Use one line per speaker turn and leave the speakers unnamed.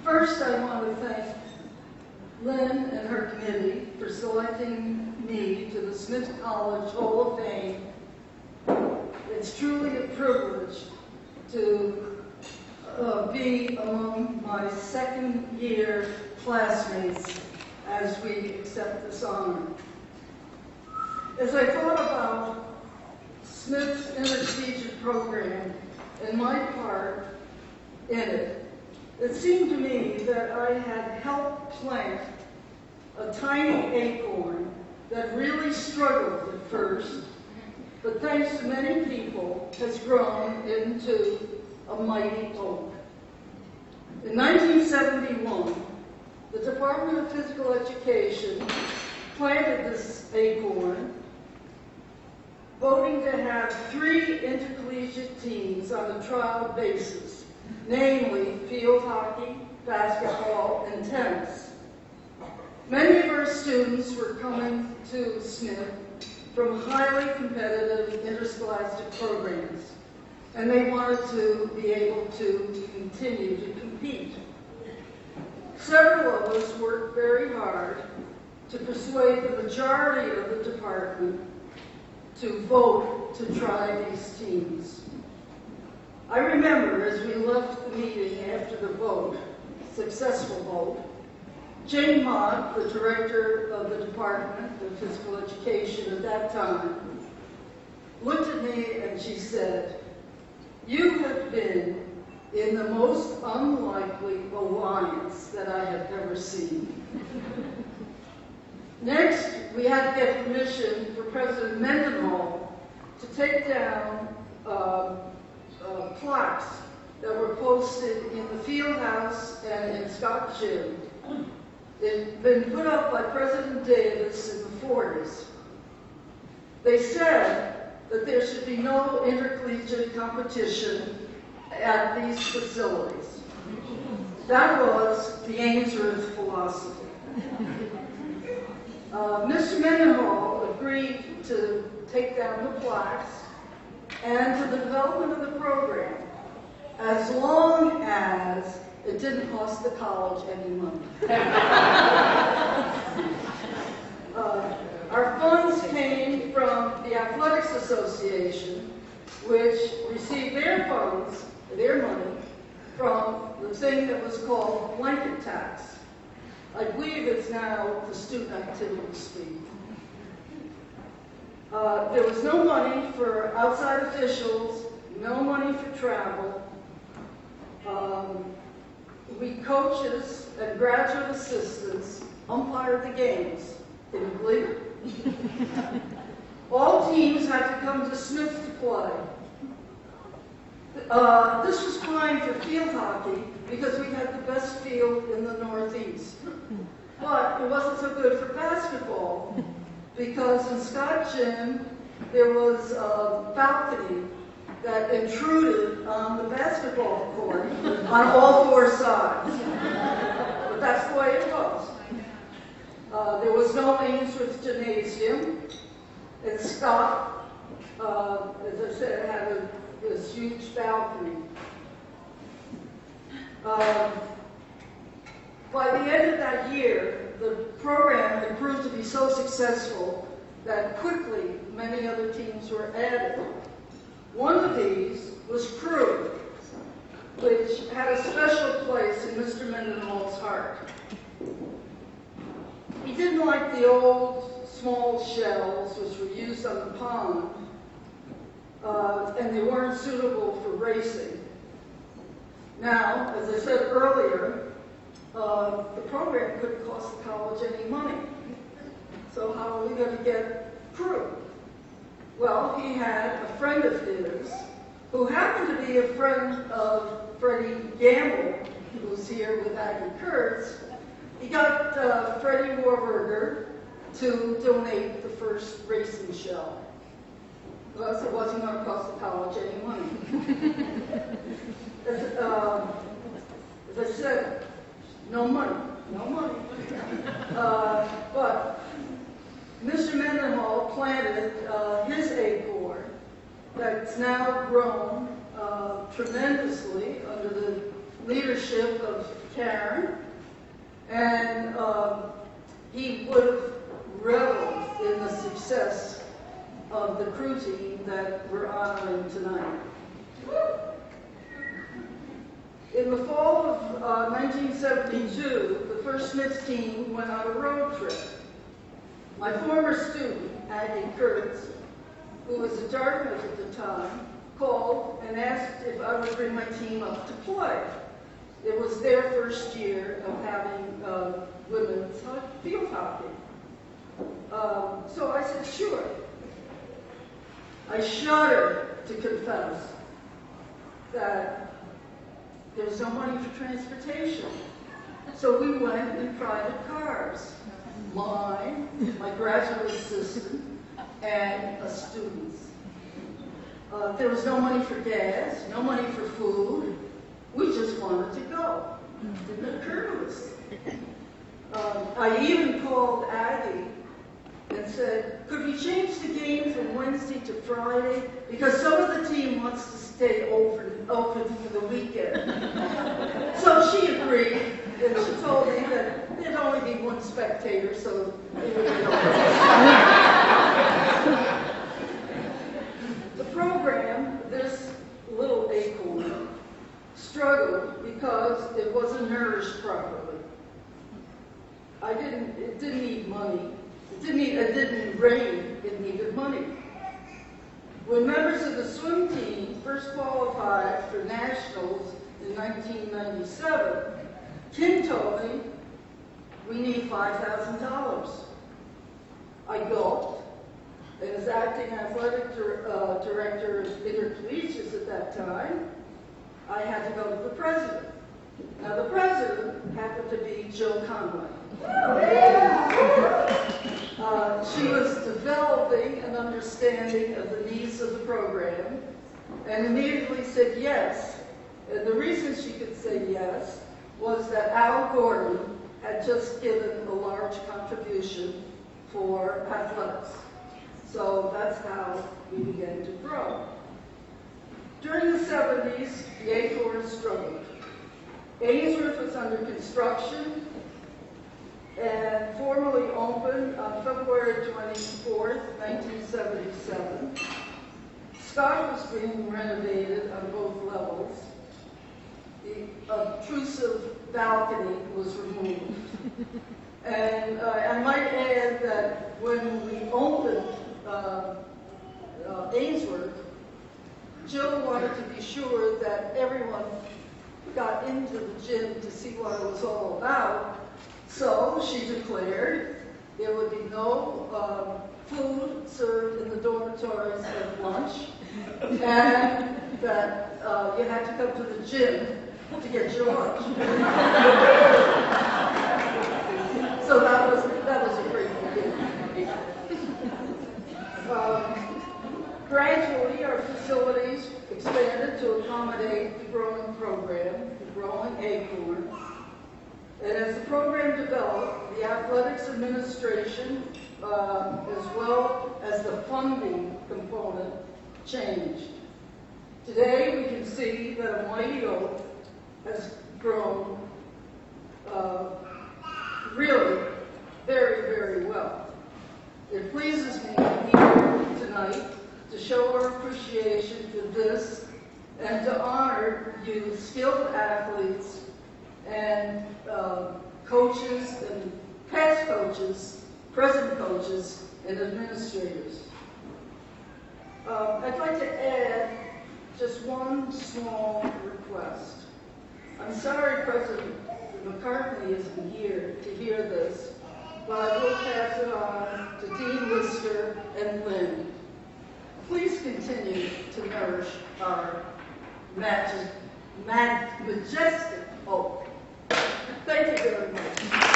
First, I want to thank Lynn and her committee for selecting me to the Smith College Hall of Fame. It's truly a privilege to be among my second-year classmates as we accept this honor. As I thought about Smith's intercollegiate program and my part in it, it seemed to me that I had helped plant a tiny acorn that really struggled at first, but thanks to many people has grown into a mighty oak. In 1971, the Department of Physical Education planted this acorn, voting to have 3 intercollegiate teams on a trial basis, namely field hockey, basketball, and tennis. Many of our students were coming to Smith from highly competitive interscholastic programs, and they wanted to be able to continue to compete. Several of us worked very hard to persuade the majority of the department to vote to try these teams. I remember as we left the meeting after the vote, successful vote, Jane Mott, the director of the Department of Physical Education at that time, looked at me and she said, "You have been in the most unlikely alliance that I have ever seen." Next, we had to get permission for President Mendenhall to take down plaques that were posted in the field house and in Scott Gym. They'd been put up by President Davis in the 40s. They said that there should be no intercollegiate competition at these facilities. That was the Ainsworth philosophy. Mr. Mendenhall agreed to take down the plaques and to the development of the program, as long as it didn't cost the college any money. Our funds came from the Athletics Association, which received their funds, their money, from the thing that was called blanket tax. I believe it's now the student activities fee. There was no money for outside officials, no money for travel. We coaches and graduate assistants umpired the games. Can you believe it? All teams had to come to Smith to play. This was fine for field hockey because we had the best field in the Northeast. But it wasn't so good for basketball because in Scott Gym there was a balcony that intruded on the basketball court on all 4 sides. But that's the way it was. There was no Ainsworth Gymnasium. And Scott, as I said, had this huge balcony. By the end of that year, the program had proved to be so successful that quickly many other teams were added. One of these was crew, which had a special place in Mr. Mendenhall's heart. He didn't like the old small shells which were used on the pond, and they weren't suitable for racing. Now, as I said earlier, the program couldn't cost the college any money. So how are we going to get crew? Well, he had a friend of his who happened to be a friend of Freddie Gamble, who's here with Aggie Kurtz. He got Freddie Warburger to donate the first racing shell. Because it wasn't going to cost the college any money. As I said, no money. But Mr. Mendenhall planted his acorn that's now grown tremendously under the leadership of Karen, and he would have reveled in the success of the crew team that we're honoring tonight. In the fall of 1972, the First Smiths team went on a road trip. My former student, Aggie Kurtz, who was at Dartmouth at the time, called and asked if I would bring my team up to play. It was their first year of having women's field hockey. So I said, sure. I shudder to confess that there was no money for transportation. So we went in private cars. Mine, my graduate assistant, and a student's. There was no money for gas, no money for food. We just wanted to go. It didn't occur to us. I even called Aggie and said, could we change the game from Wednesday to Friday? Because some of the team wants to stay open for the weekend. So she agreed, and she told me that there'd only be one spectator, so it would be okay. The program, this little acorn, struggled because it wasn't nourished properly. It didn't need money. It didn't rain, it needed money. When members of the swim team first qualified for nationals in 1997, Kim told me, we need $5,000. I gulped, and as acting athletic director of intercollegiate at that time, I had to go to the president. Now the president happened to be Jill Conway. She was developing an understanding of the needs of the program and immediately said yes. And the reason she could say yes was that Al Gordon had just given a large contribution for athletics. So that's how we began to grow. During the 70s, the acorn struggled. Ainsworth was under construction and formally opened on February 24th, 1977. Scott was being renovated on both levels. The obtrusive balcony was removed. And I might add that when we opened Ainsworth, Jill wanted to be sure that everyone got into the gym to see what it was all about. So she declared there would be no food served in the dormitories at lunch, and that you had to come to the gym to get your lunch. So that was a great beginning. Gradually, our facilities expanded to accommodate the growing program, the growing acorn. And as the program developed, the athletics administration, as well as the funding component, changed. Today, we can see that a mighty oak has grown really very, very well. It pleases me to be here tonight to show our appreciation for this and to honor you skilled athletes and coaches and past coaches, present coaches, and administrators. I'd like to add just one small request. I'm sorry President McCartney isn't here to hear this, but I will pass it on to Dean Lister and Lynn. Please continue to nourish our majestic oak. Thank you very much.